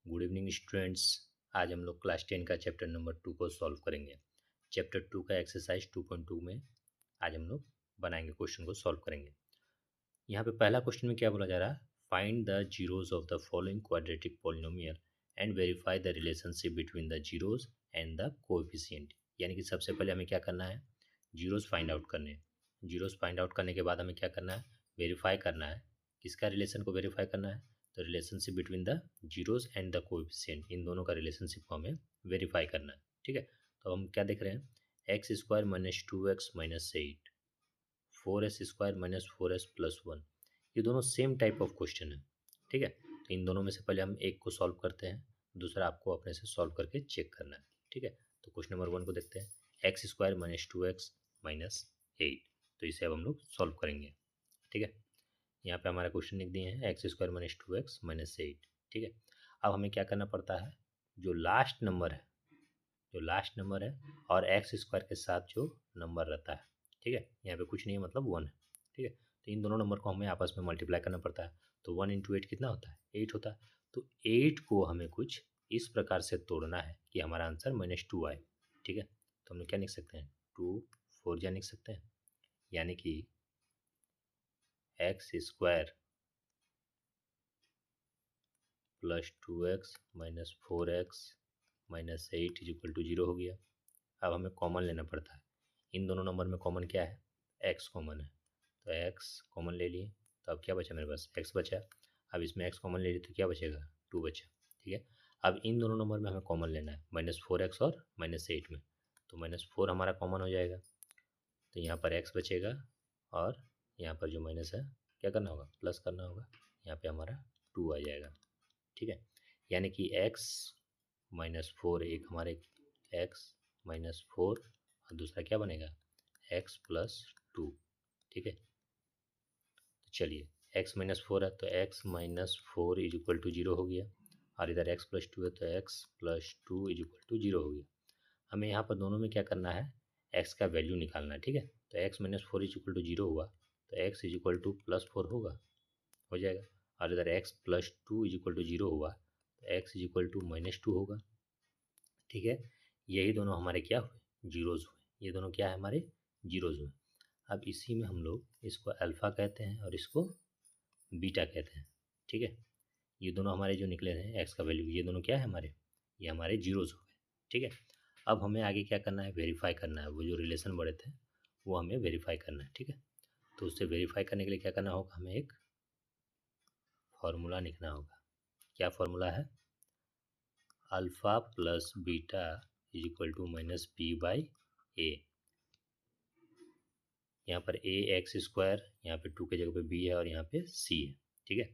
Good evening students. आज हम लोग क्लास 10 का चैप्टर नंबर 2 को सॉल्व करेंगे। चैप्टर 2 का एक्सरसाइज 2.2 में आज हम लोग बनाएंगे, क्वेश्चन को सॉल्व करेंगे। यहाँ पे पहला क्वेश्चन में क्या बोला जा रहा है, find the zeros of the following quadratic polynomial and verify the relationship between the zeros and the coefficient. यानी कि सबसे पहले हमें क्या करना है, जीरोज फाइंड आउट करने हैं। जीरोज फाइंड आउट करने के बाद हमें क्या करना है, वेरीफाई करना है। किसका रिलेशन को वेरीफाई करना है, तो relationship between the zeros and the coefficient, इन दोनों का रिलेशनशिप को हमें वेरीफाई करना है। ठीक है, तो हम क्या देख रहे हैं, x square minus 2x minus 8, 4s² minus 4s plus 1, ये दोनों सेम टाइप ऑफ क्वेश्चन है। ठीक है, तो इन दोनों में से पहले हम एक को सॉल्व करते हैं, दूसरा आपको अपने से सॉल्व करके चेक करना है। ठीक है, तो क्वेश्चन नंबर 1 को देखते हैं, x² माइनस 2x माइनस 8। तो इसे अब हम लोग सॉल्व करेंगे। ठीक है, यहाँ पे हमारा क्वेश्चन लिख दिए हैं, x² माइनस 2x माइनस 8। ठीक है, अब हमें क्या करना पड़ता है, जो लास्ट नंबर है, और x² के साथ जो नंबर रहता है, ठीक है, यहाँ पे कुछ नहीं है मतलब 1 है। ठीक है, तो इन दोनों नंबर को हमें आपस में मल्टीप्लाई करना पड़ता है। तो 1 इंटू 8 कितना होता है, 8 होता है। तो 8 को हमें कुछ इस प्रकार से तोड़ना है कि हमारा आंसर -2 आए। ठीक है, तो हम लोग क्या लिख सकते हैं, 2 4 जा लिख सकते हैं, यानी कि x² plus 2x minus 4x minus 8 is equal to 0 हो गया। अब हमें कॉमन लेना पड़ता है, इन दोनों नंबर में कॉमन क्या है, x कॉमन है, तो x कॉमन ले लिए। तो अब क्या बचा मेरे पास, x बचा। अब इसमें x कॉमन ले लिए तो क्या बचेगा, 2 बचा। ठीक है, अब इन दोनों नंबर में हमें कॉमन लेना है, -4x और -8 में, तो -4 हमारा कॉमन हो जाएगा, तो यहाँ पर x बचेगा और यहाँ पर जो माइनस है क्या करना होगा, प्लस करना होगा, यहाँ पे हमारा 2 आ जाएगा। ठीक है, यानी कि x -4, एक हमारे x -4 और दूसरा क्या बनेगा, x प्लस 2। ठीक है, तो चलिए x -4 है तो x -4 इज इक्वल टू 0 हो गया, और इधर x प्लस 2 है तो x plus 2 is equal to 0 हो गया। हमें यहाँ पर दोनों में क्या करना है, x का वैल्यू निकालना है। ठीक है, तो x -4 इज इक्वल टू 0 हुआ तो x इज इक्वल टू +4 होगा, हो जाएगा, और इधर x plus 2 is equal to 0 हुआ तो x इज इक्वल टू -2 होगा। ठीक है, यही दोनों हमारे क्या हुए, जीरोज हुए, ये दोनों क्या है हमारे, जीरोज हुए। अब इसी में हम लोग इसको अल्फ़ा कहते हैं और इसको बीटा कहते हैं। ठीक है, ये दोनों हमारे जो निकले हैं एक्स का वैल्यू, ये दोनों क्या है हमारे, ये हमारे जीरोज हो गए। ठीक है, अब हमें आगे क्या करना है, वेरीफाई करना है, वो जो रिलेशन बड़े थे वो हमें वेरीफाई करना है। ठीक है, तो उससे वेरीफाई करने के लिए क्या करना होगा, हमें एक फार्मूला लिखना होगा। क्या फार्मूला है, alpha plus beta is equal to -b/a। यहाँ पर a x², यहाँ पे 2 के जगह पे b है और यहाँ पे c है। ठीक है,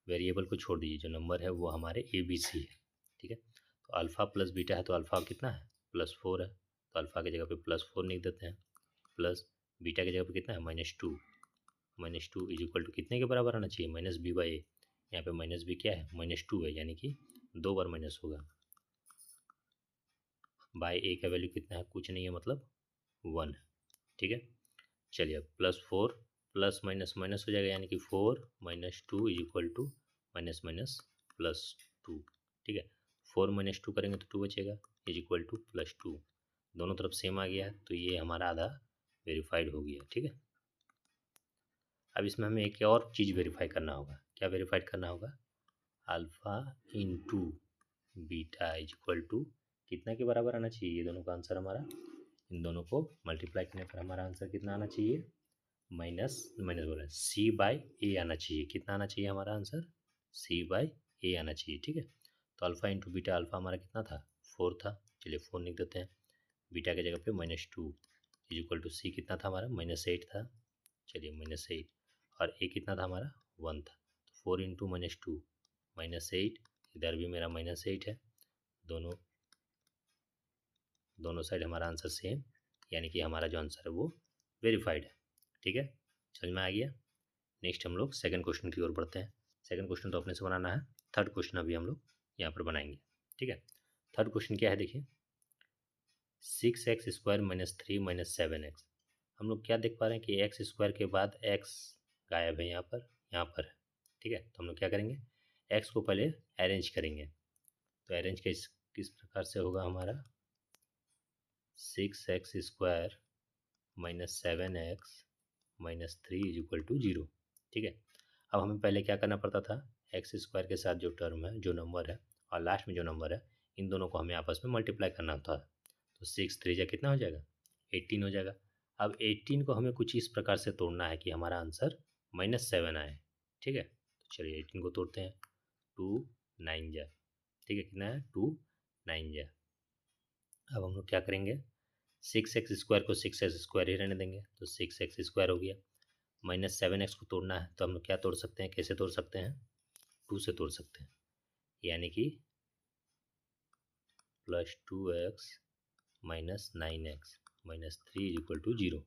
वेरिएबल को छोड़ दीजिए, जो नंबर है वो हमारे a b c है। ठीक है, तो अल्फ़ा प्लस बीटा है तो अल्फ़ा कितना है, +4 है, तो अल्फ़ा की जगह पे +4 लिख देते हैं, प्लस बीटा की जगह पे कितना है, -2। -2 इज इक्वल टू कितने के बराबर आना चाहिए, -b/a। यहाँ पे -b क्या है, -2 है, यानी कि 2 बार माइनस होगा। बाय a का वैल्यू कितना है, कुछ नहीं है मतलब 1 है। ठीक है, चलिए अब +4 प्लस माइनस माइनस हो जाएगा, यानी कि 4 - 2 is equal to minus minus +2। ठीक है, 4 - 2 करेंगे तो 2 बचेगा, इज इक्वल टू +2। दोनों तरफ सेम आ गया तो ये हमारा आधा वेरीफाइड हो गया। ठीक है, अब इसमें हमें एक और चीज़ वेरीफाई करना होगा। क्या वेरीफाइड करना होगा, alpha into beta is equal to कितना के बराबर आना चाहिए, ये दोनों का आंसर हमारा, इन दोनों को मल्टीप्लाई करने पर हमारा आंसर कितना आना चाहिए, माइनस माइनस बोल रहे हैं, c/a आना चाहिए। कितना आना चाहिए हमारा आंसर, c/a आना चाहिए। ठीक है, तो अल्फ़ा इंटू बीटा, अल्फ़ा हमारा कितना था, 4 था, चलिए 4 लिख देते हैं, बीटा की जगह पे -2 इज इक्वल टू c कितना था हमारा, -8 था, चलिए -8, और a कितना था हमारा, 1 था, तो 4 इंटू -2 -8, इधर भी मेरा -8 है, दोनों दोनों साइड हमारा आंसर सेम, यानी कि हमारा जो आंसर है वो वेरीफाइड है। ठीक है, समझ में आ गया। नेक्स्ट हम लोग सेकंड क्वेश्चन की ओर बढ़ते हैं। सेकंड क्वेश्चन तो अपने से बनाना है, थर्ड क्वेश्चन अभी हम लोग यहाँ पर बनाएंगे। ठीक है, थर्ड क्वेश्चन क्या है, देखिए 6x² - 3 - 7x। हम लोग क्या देख पा रहे हैं कि x² के बाद x गायब है, यहाँ पर है। ठीक है, तो हम लोग क्या करेंगे, x को पहले अरेंज करेंगे, तो अरेंज किस प्रकार से होगा हमारा 6x² minus 7x minus 3 is equal to 0। ठीक है, अब हमें पहले क्या करना पड़ता था, x² के साथ जो टर्म है, जो नंबर है और लास्ट में जो नंबर है, इन दोनों को हमें आपस में मल्टीप्लाई करना होता है। तो 6 3 जा कितना हो जाएगा 18 हो जाएगा। अब 18 को हमें कुछ इस प्रकार से तोड़ना है कि हमारा आंसर -7 आए। ठीक है, तो चलिए 18 को तोड़ते हैं। 2 9 जा, ठीक है, कितना है 2 9 जा। अब हम लोग क्या करेंगे, 6x² को 6x² ही रहने देंगे, तो 6x² हो गया। -7x को तोड़ना है तो हम लोग क्या तोड़ सकते हैं, कैसे तोड़ सकते हैं, 2 से तोड़ सकते हैं, यानी कि +2x minus 9x minus 3 is equal to 0।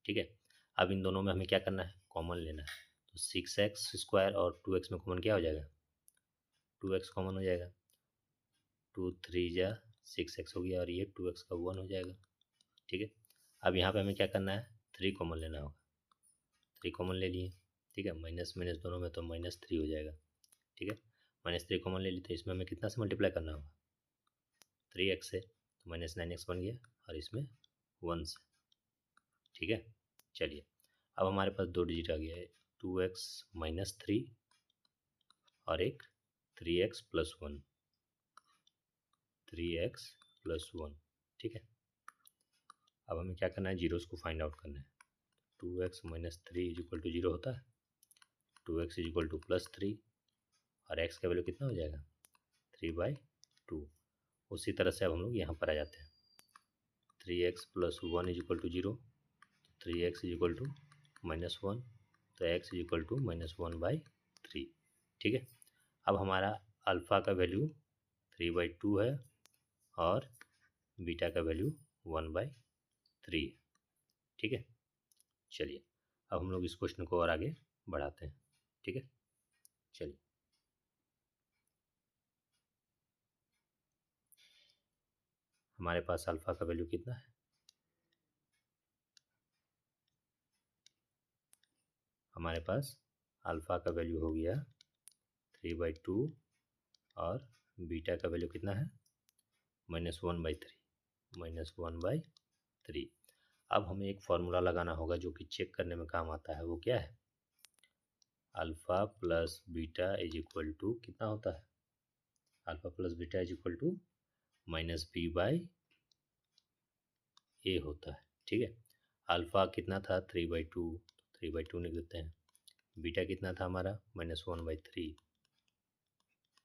ठीक है, अब इन दोनों में हमें क्या करना है, कॉमन लेना है। तो 6x² और 2x में कॉमन क्या हो जाएगा, 2x कॉमन हो जाएगा। 2 3 जा 6x हो गया और ये 2x का 1 हो जाएगा। ठीक है, अब यहाँ पे हमें क्या करना है, 3 कॉमन लेना होगा। 3 कॉमन ले लिए। ठीक है, माइनस माइनस दोनों में तो -3 हो जाएगा। ठीक है, -3 कॉमन ले ली तो इसमें हमें कितना से मल्टीप्लाई करना होगा, 3x से, तो -9x बन गया और इसमें 1 से। ठीक है, चलिए अब हमारे पास 2 डिजिट आ गया है, 2x माइनस 3 और एक 3x प्लस 1, 3x प्लस 1। ठीक है, अब हमें क्या करना है, जीरोस को फाइंड आउट करना है। 2x minus 3 is equal to 0 होता है, 2x इज इक्वल टू +3 और x का वैल्यू कितना हो जाएगा 3/2। उसी तरह से अब हम लोग यहाँ पर आ जाते हैं, 3x plus 1 is equal to 0, 3x is equal to -1, तो x इज इक्वल टू -1/3। ठीक है, अब हमारा अल्फ़ा का वैल्यू 3/2 है और बीटा का वैल्यू 1/3 है। ठीक है, चलिए अब हम लोग इस क्वेश्चन को और आगे बढ़ाते हैं। ठीक है, चलिए हमारे पास अल्फ़ा का वैल्यू कितना है, हमारे पास अल्फ़ा का वैल्यू हो गया 3/2 और बीटा का वैल्यू कितना है -1/3, -1/3। अब हमें एक फार्मूला लगाना होगा जो कि चेक करने में काम आता है, वो क्या है, alpha plus beta is equal to कितना होता है, alpha plus beta is equal to -b/a होता है। ठीक है, अल्फ़ा कितना था 3/2, 3/2 लिख देते हैं। बीटा कितना था हमारा -1/3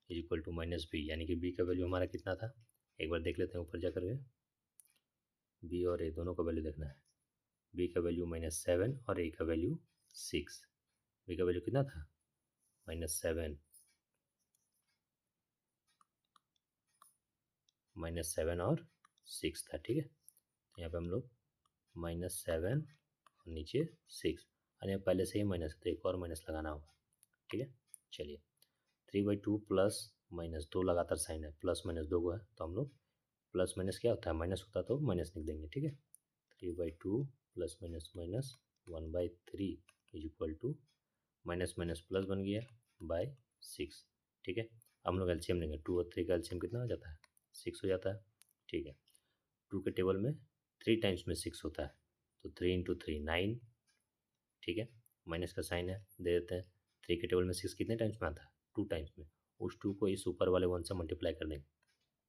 इज इक्वल टू -b, यानी कि b का वैल्यू हमारा कितना था, एक बार देख लेते हैं ऊपर जा करके। b और a दोनों का वैल्यू देखना है। b का वैल्यू -7 और a का वैल्यू 6। b का वैल्यू कितना था -7, -7 और 6 था। ठीक है, तो यहाँ पे हम लोग -7 और नीचे 6, और यहाँ पहले से ही माइनस है तो एक और माइनस लगाना होगा। ठीक है, चलिए 3/2 प्लस माइनस 2 लगातार साइन है, प्लस माइनस 2 है, तो हम लोग प्लस माइनस क्या होता है, माइनस होता है तो माइनस लिख देंगे। ठीक है, 3/2 plus minus minus 1/3 is equal to minus minus plus बन गया /6। ठीक है, हम लोग एलसीएम लेंगे, 2 और 3 का एलसीएम कितना हो जाता है 6 हो जाता है। ठीक है, 2 के टेबल में 3 टाइम्स में 6 होता है, तो 3 × 3 9। ठीक है, माइनस का साइन है, दे देते हैं। 3 के टेबल में 6 कितने टाइम्स में आता है 2 टाइम्स में, उस 2 को इस ऊपर वाले 1 से मल्टीप्लाई कर देंगे,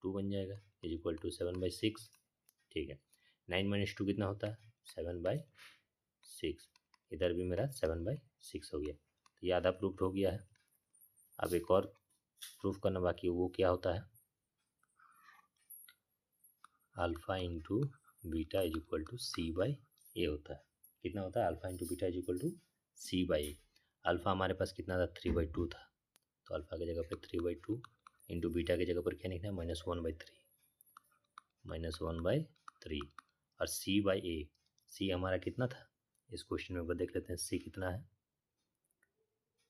2 बन जाएगा इज इक्वल टू 7/6। ठीक है, 9 - 2 कितना होता है 7/6, इधर भी मेरा 7/6 हो गया, तो ये आधा प्रूफ हो गया है। अब एक और प्रूफ करना बाकी है, वो क्या होता है, alpha into beta is equal to c/a होता है। कितना होता है, alpha into beta is equal to c/a। Alpha हमारे पास कितना था 3/2 था, तो अल्फ़ा की जगह पे 3/2 इंटू बीटा की जगह पर क्या लिखना है -1/3, -1/3 और c/a। c हमारा कितना था, इस क्वेश्चन में एक बार देख लेते हैं, c कितना है,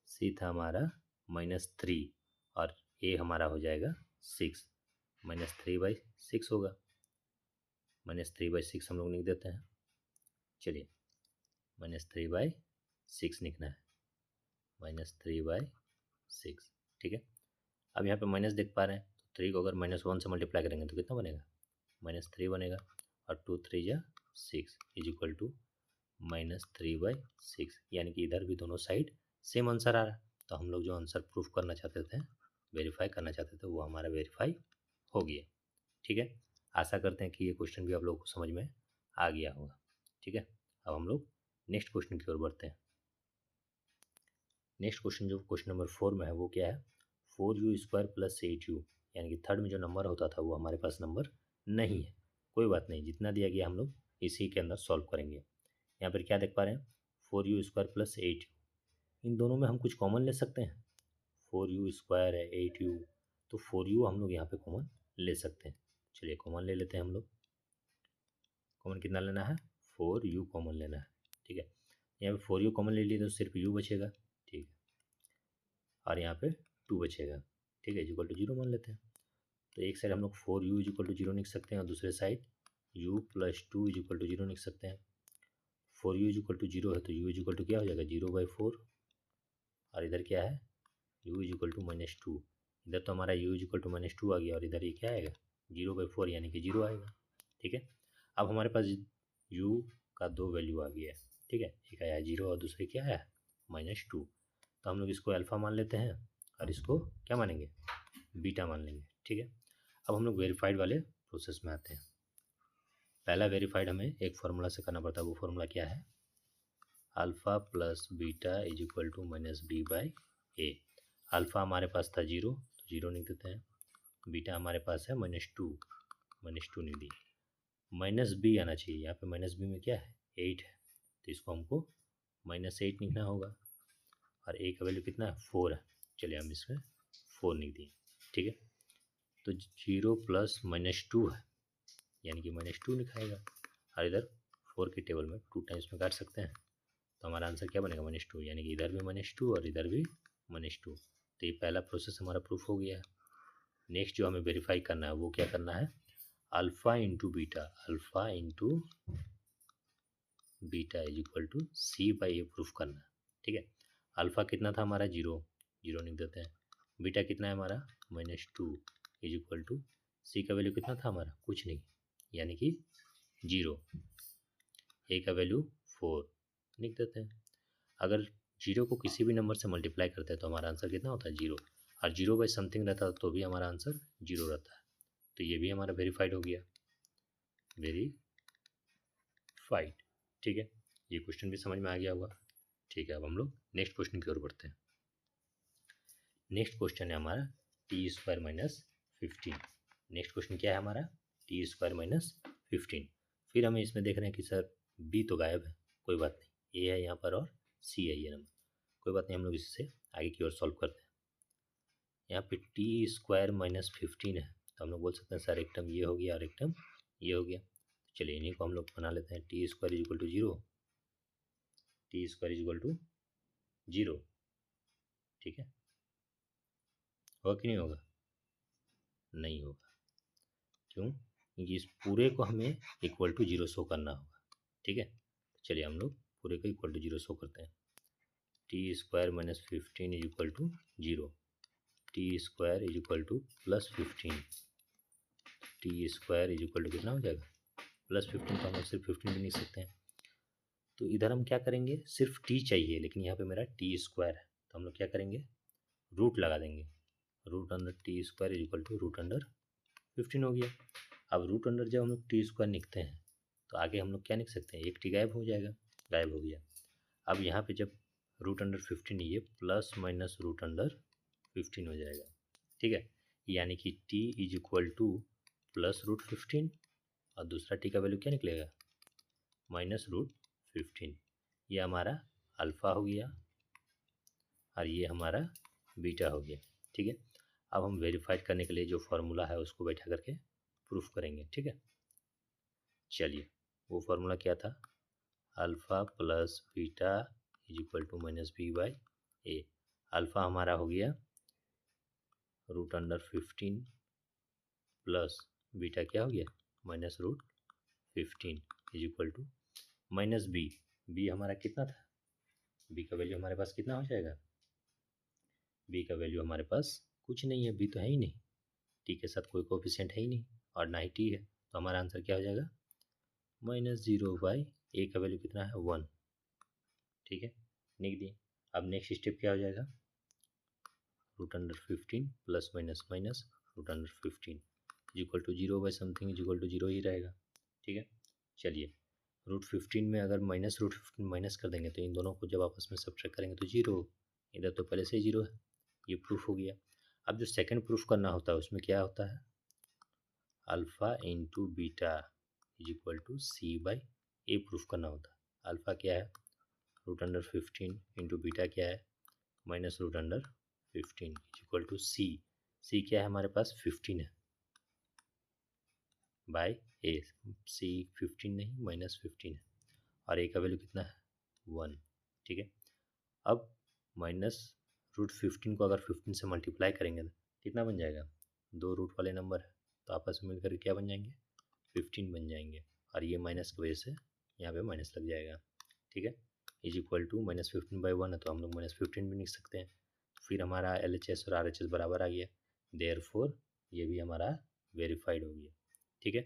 c था हमारा -3 और a हमारा हो जाएगा 6, -3/6 होगा, -3/6 हम लोग लिख देते हैं। चलिए -3/6 लिखना है, -3/6। ठीक है, अब यहाँ पे माइनस देख पा रहे हैं, 3 को अगर -1 से मल्टीप्लाई करेंगे तो कितना बनेगा, -3 बनेगा, और 2 3 जा 6 इज इक्वल टू -3/6, यानी कि इधर भी दोनों साइड सेम आंसर आ रहा है। तो हम लोग जो आंसर प्रूफ करना चाहते थे, वेरीफाई करना चाहते थे, वो हमारा वेरीफाई हो गया। ठीक है, आशा करते हैं कि ये क्वेश्चन भी आप लोगों को समझ में आ गया होगा। ठीक है, अब हम लोग नेक्स्ट क्वेश्चन की ओर बढ़ते हैं। नेक्स्ट क्वेश्चन जो क्वेश्चन नंबर 4 में है वो क्या है, 4u² + 8u, यानी कि थर्ड में जो नंबर होता था वो हमारे पास नंबर नहीं है। कोई बात नहीं, जितना दिया गया हम लोग इसी के अंदर सॉल्व करेंगे। यहाँ पर क्या देख पा रहे हैं, 4u² + 8u, इन दोनों में हम कुछ कॉमन ले सकते हैं। 4u² है, 8u, तो 4u हम लोग यहाँ पे कॉमन ले सकते हैं। चलिए कॉमन ले लेते हैं हम लोग। कॉमन कितना लेना है, 4u कॉमन लेना है। ठीक है, यहाँ पे 4u कॉमन ले लिए तो सिर्फ u बचेगा। ठीक है, और यहाँ पे 2 बचेगा। ठीक है, इक्वल टू 0 मान लेते हैं। तो एक साइड हम लोग 4u इक्वल टू 0 लिख सकते हैं, और दूसरे साइड u + 2 इक्वल टू 0 लिख सकते हैं। 4u इक्वल टू 0 है तो u इक्वल टू क्या हो जाएगा, 0/4, और इधर क्या है, u इक्वल टू -2। इधर तो हमारा u इक्वल टू -2 आ गया, और इधर ये क्या आएगा, 0/4, यानी कि 0 आएगा। ठीक है, अब हमारे पास u का 2 वैल्यू आ गया है। ठीक है, एक आया 0 और दूसरे क्या आया, -2। तो हम लोग इसको अल्फ़ा मान लेते हैं, और इसको क्या मानेंगे, बीटा मान लेंगे। ठीक है, अब हम लोग वेरीफाइड वाले प्रोसेस में आते हैं। पहला वेरीफाइड हमें एक फार्मूला से करना पड़ता है, वो फार्मूला क्या है, alpha + beta is equal to -b/a। Alpha हमारे पास था 0, तो 0 लिख देते हैं। बीटा हमारे पास है -2, -2 लिख दिए। -b आना चाहिए, यहाँ पे -b में क्या है, 8 है, तो इसको हमको -8 लिखना होगा, और a का वैल्यू कितना है, 4 है। चलिए हम इसमें 4 लिख दिए। ठीक है, तो 0 + -2 है, यानी कि -2 लिखाएगा, और इधर 4 की टेबल में 2 टाइम्स में काट सकते हैं, तो हमारा आंसर क्या बनेगा, -2, यानी कि इधर भी -2 और इधर भी -2। तो ये पहला प्रोसेस हमारा प्रूफ हो गया है। नेक्स्ट जो हमें वेरीफाई करना है वो क्या करना है, alpha into beta is equal to c/a proof करना है। ठीक है, अल्फ़ा कितना था हमारा, 0, 0 लिख देते हैं। बीटा कितना है हमारा, -2 इज इक्वल टू सी का वैल्यू कितना था हमारा, कुछ नहीं, यानी कि 0। ए का वैल्यू 4 लिख देते हैं। अगर 0 को किसी भी नंबर से मल्टीप्लाई करते हैं तो हमारा आंसर कितना होता है, 0, और 0/समथिंग रहता है तो भी हमारा आंसर 0 रहता है। तो ये भी हमारा वेरीफाइड हो गया, वेरीफाइड। ठीक है, ये क्वेश्चन भी समझ में आ गया होगा। ठीक है, अब हम लोग नेक्स्ट क्वेश्चन की ओर बढ़ते हैं। नेक्स्ट क्वेश्चन है हमारा t² - 15। नेक्स्ट क्वेश्चन क्या है हमारा, t² - 15। फिर हमें इसमें देख रहे हैं कि सर b तो गायब है, कोई बात नहीं, a है यहाँ पर और c है ये नंबर, कोई बात नहीं, हम लोग इससे आगे की ओर सॉल्व करते हैं। यहाँ पे t² - 15 है, तो हम लोग बोल सकते हैं सर एक टर्म ये हो गया और एक टर्म ये हो गया। चलिए इन्हीं को हम लोग बना लेते हैं, t² = 0, t² = 0। ठीक है, होगा कि नहीं होगा, नहीं होगा, क्यों, क्योंकि इस पूरे को हमें इक्वल टू 0 शो करना होगा। ठीक है, चलिए हम लोग पूरे को इक्वल टू 0 शो करते हैं। t² - 15 is equal to 0, t² is equal to +15, t² is equal to कितना हो जाएगा, +15, तो हम लोग सिर्फ 15 भी लिख सकते हैं। तो इधर हम क्या करेंगे, सिर्फ t चाहिए, लेकिन यहाँ पे मेरा t² है, तो हम लोग क्या करेंगे, रूट लगा देंगे, √t² इज इक्वल टू √15 हो गया। अब √, जब हम लोग t² लिखते हैं तो आगे हम लोग क्या लिख सकते हैं, एक t गायब हो जाएगा, गायब हो गया। अब यहाँ पे जब √15 ये ±√15 हो जाएगा। ठीक है, यानी कि t इज इक्वल टू +√15, और दूसरा t का वैल्यू क्या निकलेगा, -√15। ये हमारा अल्फ़ा हो गया और ये हमारा बीटा हो गया। ठीक है, अब हम वेरीफाइड करने के लिए जो फार्मूला है उसको बैठा करके प्रूफ करेंगे। ठीक है, चलिए वो फार्मूला क्या था, alpha + beta is equal to -b/a। Alpha हमारा हो गया √15 प्लस बीटा क्या हो गया, -√15 is equal to -b। b हमारा कितना था, b का वैल्यू हमारे पास कितना हो जाएगा, b का वैल्यू हमारे पास कुछ नहीं है, b तो है ही नहीं, टी के साथ कोई कोफिशिएंट है ही नहीं और ना ही टी है, तो हमारा आंसर क्या हो जाएगा -0/, ए का वैल्यू कितना है 1। ठीक है, लिख दिए। अब नेक्स्ट स्टेप क्या हो जाएगा, √15 plus minus minus √15 equal to 0/समथिंग इक्वल टू 0 ही रहेगा। ठीक है, चलिए √15 में अगर -√15 माइनस कर देंगे तो इन दोनों को जब आपस में सब्ट्रैक्ट करेंगे तो 0, इधर तो पहले से ही 0 है, ये प्रूफ हो गया। अब जो सेकंड प्रूफ करना होता है उसमें क्या होता है, alpha into beta equal to C/A proof करना होता है। अल्फ़ा क्या है √15 इंटू बीटा क्या है -√15 इक्वल टू सी क्या है हमारे पास 15 है बाय ए, सी 15 नहीं -15 है और ए का वैल्यू कितना है 1। ठीक है, अब -√15 को अगर 15 से मल्टीप्लाई करेंगे तो कितना बन जाएगा, 2 रूट वाले नंबर है तो आपस में मिलकर क्या बन जाएंगे 15 बन जाएंगे और ये माइनस की वजह से यहाँ पे माइनस लग जाएगा। ठीक है, इज इक्वल टू -15/1 है तो हम लोग -15 भी लिख सकते हैं। फिर हमारा LHS और RHS बराबर आ गया, देयरफॉर ये भी हमारा वेरीफाइड हो गया। ठीक है,